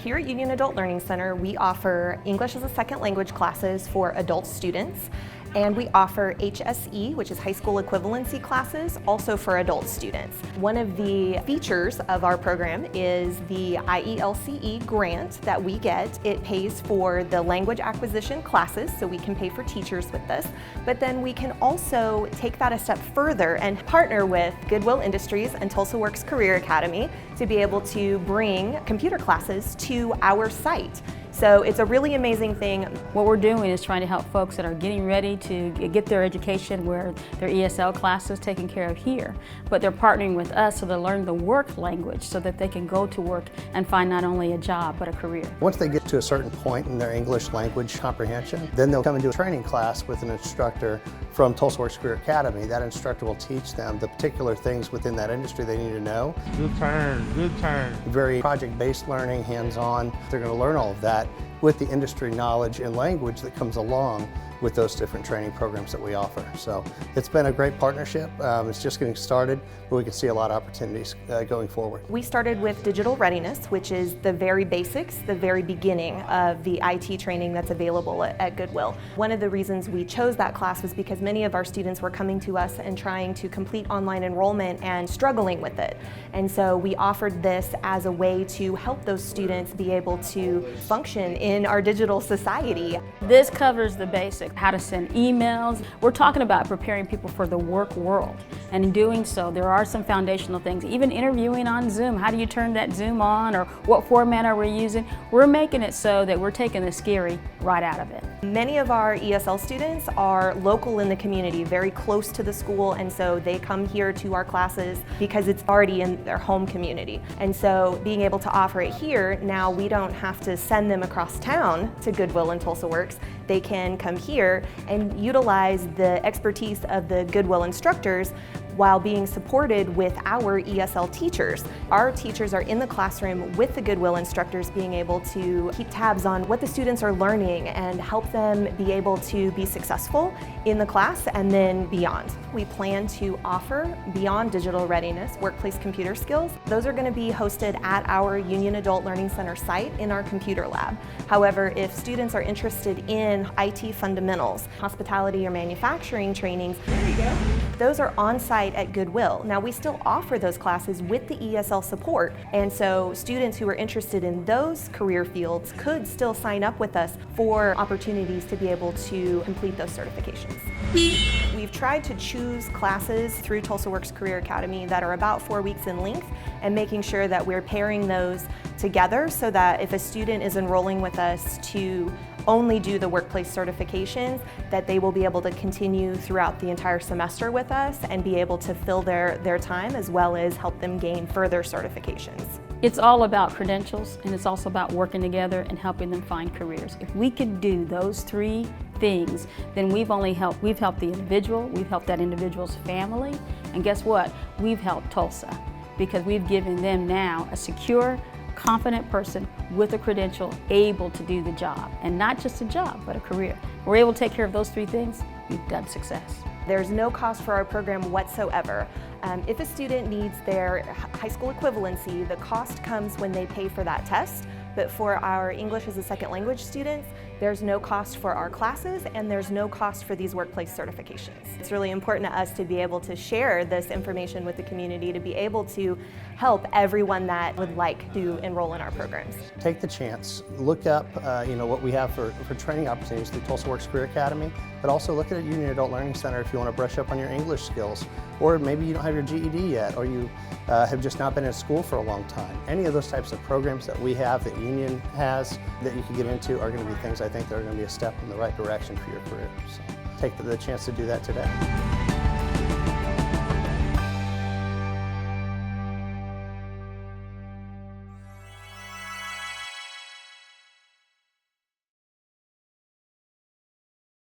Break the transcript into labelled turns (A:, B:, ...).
A: here at Union Adult Learning Center, we offer English as a second language classes for adult students, and we offer HSE, which is high school equivalency classes, also for adult students. One of the features of our program is the IELCE grant that we get. It pays for the language acquisition classes, so we can pay for teachers with this, but then we can also take that a step further and partner with Goodwill Industries and Tulsa Works Career Academy to be able to bring computer classes to our site. So it's a really amazing thing.
B: What we're doing is trying to help folks that are getting ready to get their education where their ESL class is taken care of here, but they're partnering with us so they learn the work language so that they can go to work and find not only a job but a career.
C: Once they get to a certain point in their English language comprehension, then they'll come into a training class with an instructor from Tulsa Works Career Academy. That instructor will teach them the particular things within that industry they need to know.
D: Good turn, good turn.
C: Very project-based learning, hands-on. They're going to learn all of that with the industry knowledge and language that comes along with those different training programs that we offer. So it's been a great partnership. It's just getting started, but we can see a lot of opportunities going forward.
A: We started with digital readiness, which is the very basics, the very beginning of the IT training that's available at Goodwill. One of the reasons we chose that class was because many of our students were coming to us and trying to complete online enrollment and struggling with it. And so we offered this as a way to help those students be able to function in our digital society.
B: This covers the basics, how to send emails. We're talking about preparing people for the work world. And in doing so, there are some foundational things, even interviewing on Zoom. How do you turn that Zoom on, or what format are we using? We're making it so that we're taking the scary right out of it.
A: Many of our ESL students are local in the community, very close to the school, and so they come here to our classes because it's already in their home community. And so being able to offer it here, now we don't have to send them across town to Goodwill and Tulsa Works. They can come here and utilize the expertise of the Goodwill instructors while being supported with our ESL teachers. Our teachers are in the classroom with the Goodwill instructors, being able to keep tabs on what the students are learning and help them be able to be successful in the class and then beyond. We plan to offer, beyond digital readiness, workplace computer skills. Those are going to be hosted at our Union Adult Learning Center site in our computer lab. However, if students are interested in IT fundamentals, hospitality or manufacturing trainings, there you go. Those are on site at Goodwill. Now, we still offer those classes with the ESL support, and so students who are interested in those career fields could still sign up with us for opportunities to be able to complete those certifications. We've tried to choose classes through Tulsa Works Career Academy that are about 4 weeks in length, and making sure that we're pairing those together so that if a student is enrolling with us to only do the workplace certifications, that they will be able to continue throughout the entire semester with us and be able to fill their time, as well as help them gain further certifications.
B: It's all about credentials, and it's also about working together and helping them find careers. If we could do those three things, then we've helped the individual, we've helped that individual's family, and guess what? We've helped Tulsa, because we've given them now a secure, confident person with a credential able to do the job, and not just a job, but a career. We're able to take care of those three things, we've done success.
A: There's no cost for our program whatsoever. If a student needs their high school equivalency, the cost comes when they pay for that test. But for our English as a second language students, there's no cost for our classes, and there's no cost for these workplace certifications. It's really important to us to be able to share this information with the community, to be able to help everyone that would like to enroll in our programs.
C: Take the chance, look up what we have for training opportunities through Tulsa Works Career Academy, but also look at Union Adult Learning Center if you want to brush up on your English skills, or maybe you don't have your GED yet, or you have just not been in school for a long time. Any of those types of programs that we have, that Union has, that you can get into are going to be things I think that are going to be a step in the right direction for your career. So take the chance to do that today.